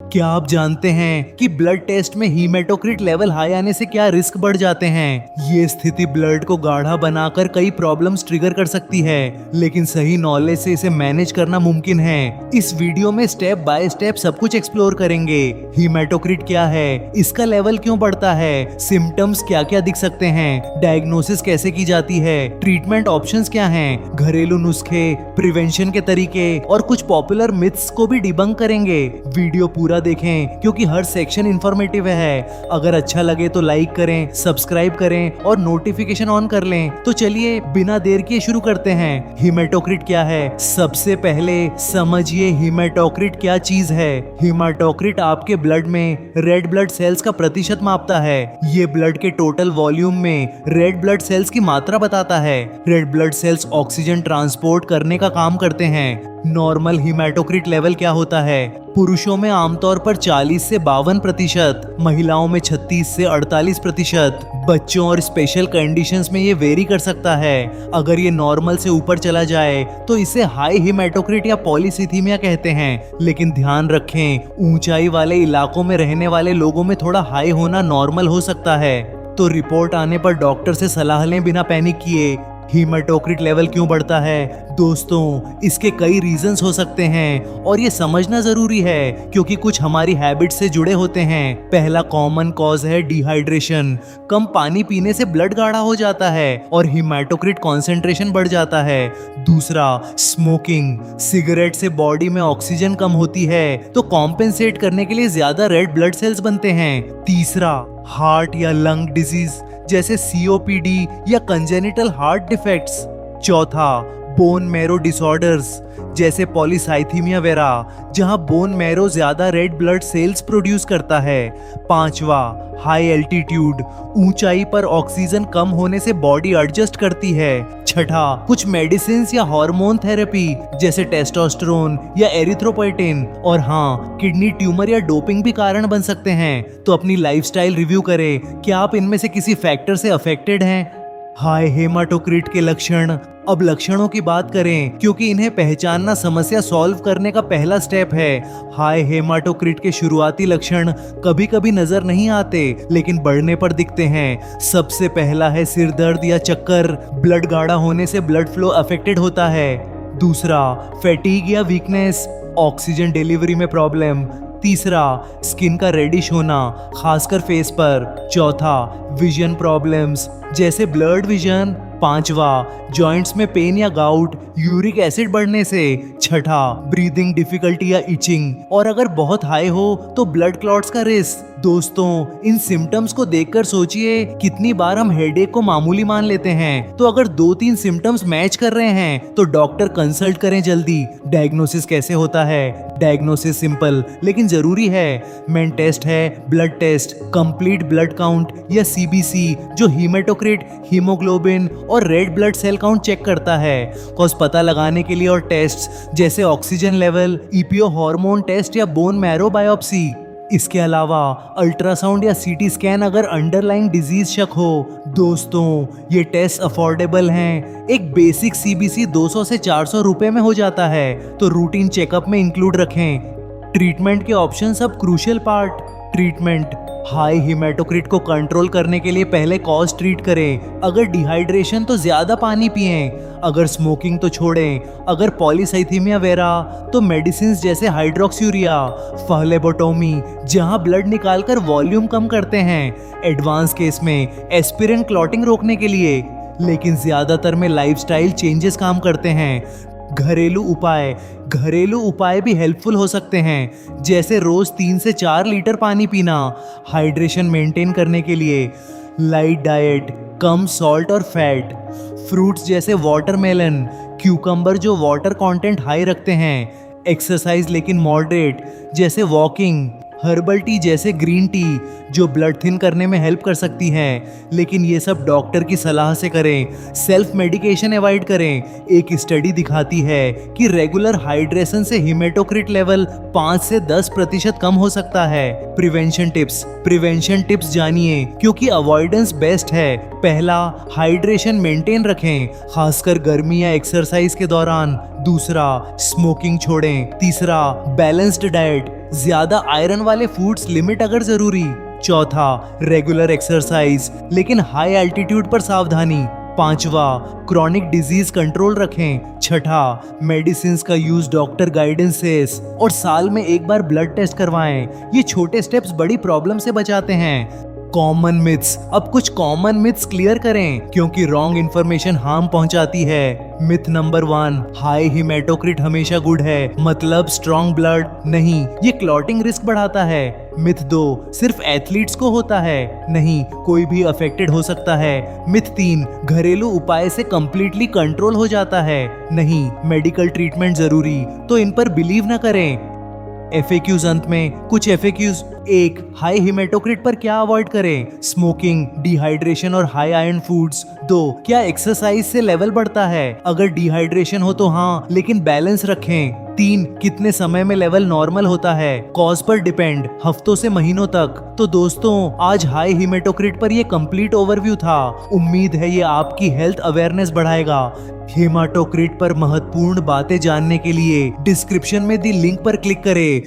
क्या आप जानते हैं कि ब्लड टेस्ट में हीमेटोक्रिट लेवल हाई आने से क्या रिस्क बढ़ जाते हैं। ये स्थिति ब्लड को गाढ़ा बनाकर कई प्रॉब्लम्स ट्रिगर कर सकती है, लेकिन सही नॉलेज से इसे मैनेज करना मुमकिन है। इस वीडियो में स्टेप बाय स्टेप सब कुछ एक्सप्लोर करेंगे। हीमेटोक्रिट क्या है, इसका लेवल क्यों बढ़ता है, सिम्टम्स क्या क्या दिख सकते हैं, डायग्नोसिस कैसे की जाती है, ट्रीटमेंट ऑप्शंस क्या हैं, घरेलू नुस्खे, प्रिवेंशन के तरीके और कुछ पॉपुलर मिथ्स को भी डिबंक करेंगे। वीडियो पूरा देखें क्योंकि हर सेक्शन इंफॉर्मेटिव है। अगर अच्छा लगे तो लाइक करें, सब्सक्राइब करें और नोटिफिकेशन ऑन कर लें। तो चलिए बिना देर किए शुरू करते हैं। हीमेटोक्रिट क्या है? सबसे पहले समझिए हीमेटोक्रिट क्या चीज है। हीमेटोक्रिट आपके ब्लड में रेड ब्लड सेल्स का प्रतिशत मापता है। ये ब्लड के टोटल वॉल्यूम में रेड ब्लड सेल्स की मात्रा बताता है। Red blood cells oxygen transport करने का काम करते हैं। नॉर्मल हीमेटोक्रिट लेवल क्या होता है? पुरुषों में आमतौर पर 40 से 52%, महिलाओं में 36 से 48%। बच्चों और स्पेशल कंडीशंस में ये वेरी कर सकता है। अगर ये नॉर्मल से ऊपर चला जाए तो इसे हाई हीमेटोक्रिट या पॉलीसिथीमिया कहते हैं। लेकिन ध्यान रखें, ऊंचाई वाले इलाकों में रहने वाले लोगों में थोड़ा हाई होना नॉर्मल हो सकता है। तो रिपोर्ट आने पर डॉक्टर से सलाह लें बिना पैनिक किए। हीमेटोक्रिट लेवल क्यों बढ़ता है? दोस्तों, इसके कई रीजंस हो सकते हैं और ये समझना जरूरी है क्योंकि कुछ हमारी हैबिट से जुड़े होते हैं। पहला कॉमन कॉज है डिहाइड्रेशन। कम पानी पीने से ब्लड गाढ़ा हो जाता है और हीमेटोक्रिट कॉन्सेंट्रेशन बढ़ जाता है। दूसरा, स्मोकिंग। सिगरेट से बॉडी में ऑक्सीजन कम होती है तो कॉम्पेंसेट करने के लिए ज्यादा रेड ब्लड सेल्स बनते हैं। तीसरा, हार्ट या लंग डिजीज जैसे COPD या कंजेनिटल हार्ट डिफेक्ट्स। चौथा, बोन मैरो डिसऑर्डर्स जैसे पॉलीसाइथीमिया वेरा, जहां बोन मैरो ज्यादा रेड ब्लड सेल्स प्रोड्यूस करता है। पांचवा, हाई एल्टीट्यूड। ऊंचाई पर ऑक्सीजन कम होने से बॉडी एडजस्ट करती है। छठा, कुछ मेडिसिन या हार्मोन थेरेपी जैसे टेस्टोस्टेरोन या एरिथ्रोपोएटिन। और हाँ, किडनी ट्यूमर या डोपिंग भी कारण बन सकते हैं। तो अपनी लाइफस्टाइल रिव्यू करें, क्या आप इनमें से किसी फैक्टर से अफेक्टेड हैं? हाई हेमाटोक्रिट के लक्षण। अब लक्षणों की बात करें क्योंकि इन्हें पहचानना समस्या सॉल्व करने का पहला स्टेप है। हाई हेमाटोक्रिट के शुरुआती लक्षण कभी कभी नजर नहीं आते लेकिन बढ़ने पर दिखते हैं। सबसे पहला है सिर दर्द या चक्कर। ब्लड गाढ़ा होने से ब्लड फ्लो अफेक्टेड होता है। दूसरा, फैटीग या वीकनेस, ऑक्सीजन डिलीवरी में प्रॉब्लम। तीसरा, स्किन का रेडिश होना, खासकर फेस पर। चौथा, विजन प्रॉब्लम्स जैसे ब्लर्ड विजन। पांचवा, जॉइंट्स में पेन या गाउट, यूरिक एसिड बढ़ने से। छठा, ब्रीदिंग डिफिकल्टी या इचिंग, और अगर बहुत हाई हो तो ब्लड क्लॉट्स का रिस्क। दोस्तों, इन सिम्टम्स को देखकर सोचिए कितनी बार हम हेडेक को मामूली मान लेते हैं। तो अगर 2-3 सिम्टम्स मैच कर रहे हैं तो डॉक्टर कंसल्ट करें जल्दी। डायग्नोसिस कैसे होता है? डायग्नोसिस सिंपल लेकिन जरूरी है। मेन टेस्ट है blood test, complete blood count या CBC, जो हीमेटोक्रिट, हीमोग्लोबिन और red blood cell count check करता है। कॉज पता लगाने के लिए और टेस्ट जैसे oxygen level, EPO hormone test या बोन मैरो बायोप्सी। इसके अलावा अल्ट्रासाउंड या CT स्कैन अगर अंडरलाइंग डिजीज शक हो। दोस्तों, ये टेस्ट अफोर्डेबल हैं। एक बेसिक CBC 200 से 400 रुपए में हो जाता है, तो रूटीन चेकअप में इंक्लूड रखें। ट्रीटमेंट के ऑप्शन सब crucial part. Treatment, high haematocrit को कंट्रोल करने के लिए पहले कॉज ट्रीट करें। अगर डिहाइड्रेशन तो ज्यादा पानी पिएं। अगर स्मोकिंग तो छोड़ें। अगर पॉलीसाइथीमिया वेरा तो मेडिसिन जैसे हाइड्रोक्सीयूरिया, फ्लेबोटोमी जहां ब्लड निकालकर वॉल्यूम कम करते हैं। एडवांस केस में एस्पिरिन क्लॉटिंग रोकने के लिए। लेकिन ज्यादातर में लाइफस्टाइल चेंजेस काम करते हैं। घरेलू उपाय भी हेल्पफुल हो सकते हैं, जैसे रोज 3 से 4 लीटर पानी पीना। हाइड्रेशन मेंटेन करने के लिए लाइट डाइट, कम सॉल्ट और फैट। फ्रूट्स जैसे वाटरमेलन, क्यूकम्बर जो वाटर कंटेंट हाई रखते हैं। एक्सरसाइज लेकिन मॉडरेट, जैसे वॉकिंग। हर्बल टी जैसे ग्रीन टी जो ब्लड थिन करने में हेल्प कर सकती हैं, लेकिन ये सब डॉक्टर की सलाह से करें। सेल्फ मेडिकेशन अवॉइड करें। एक स्टडी दिखाती है कि रेगुलर हाइड्रेशन से हीमेटोक्रिट लेवल 5 से 10% कम हो सकता है। प्रिवेंशन टिप्स जानिए, क्योंकि अवॉइडेंस बेस्ट है। पहला, हाइड्रेशन मेंटेन रखें, खासकर गर्मी या एक्सरसाइज के दौरान। दूसरा, स्मोकिंग छोड़ें। तीसरा, बैलेंस्ड डाइट, ज्यादा आयरन वाले फूड्स लिमिट अगर जरूरी। चौथा, रेगुलर एक्सरसाइज, लेकिन हाई एल्टीट्यूड पर सावधानी। पांचवा, क्रॉनिक डिजीज कंट्रोल रखें। छठा, मेडिसिन का यूज डॉक्टर गाइडेंस से और साल में एक बार ब्लड टेस्ट करवाएं। ये छोटे स्टेप्स बड़ी प्रॉब्लम से बचाते हैं। कॉमन मिथ्स, अब कुछ कॉमन मिथ्स क्लियर करें, क्योंकि रॉन्ग इन्फॉर्मेशन हार्म पहुंचाती है। मिथ नंबर 1, हाई हीमेटोक्रिट हमेशा गुड है, मतलब स्ट्रॉन्ग ब्लड नहीं, ये क्लॉटिंग रिस्क बढ़ाता है। मिथ 2, सिर्फ एथलीट्स को होता है, नहीं, कोई भी अफेक्टेड हो सकता है। मिथ 3, घरेलू उपाय से कंप्लीटली कंट्रोल हो जाता है, नहीं, मेडिकल ट्रीटमेंट जरूरी, तो इन पर बिलीव न करें। एफएक्यूज अंत में कुछ एफएक्यूज। 1, हाई हीमेटोक्रिट पर क्या अवॉइड करें? स्मोकिंग, डिहाइड्रेशन और हाई आयरन फूड्स। 2, क्या एक्सरसाइज से लेवल बढ़ता है? अगर डिहाइड्रेशन हो तो हाँ, लेकिन बैलेंस रखें। 3, कितने समय में लेवल नॉर्मल होता है? कॉज पर डिपेंड, हफ्तों से महीनों तक। तो दोस्तों, आज हाई हीमेटोक्रिट पर ये कंप्लीट ओवरव्यू था। उम्मीद है ये आपकी हेल्थ अवेयरनेस बढ़ाएगा। हीमेटोक्रिट पर महत्वपूर्ण बातें जानने के लिए डिस्क्रिप्शन में दी लिंक पर क्लिक करें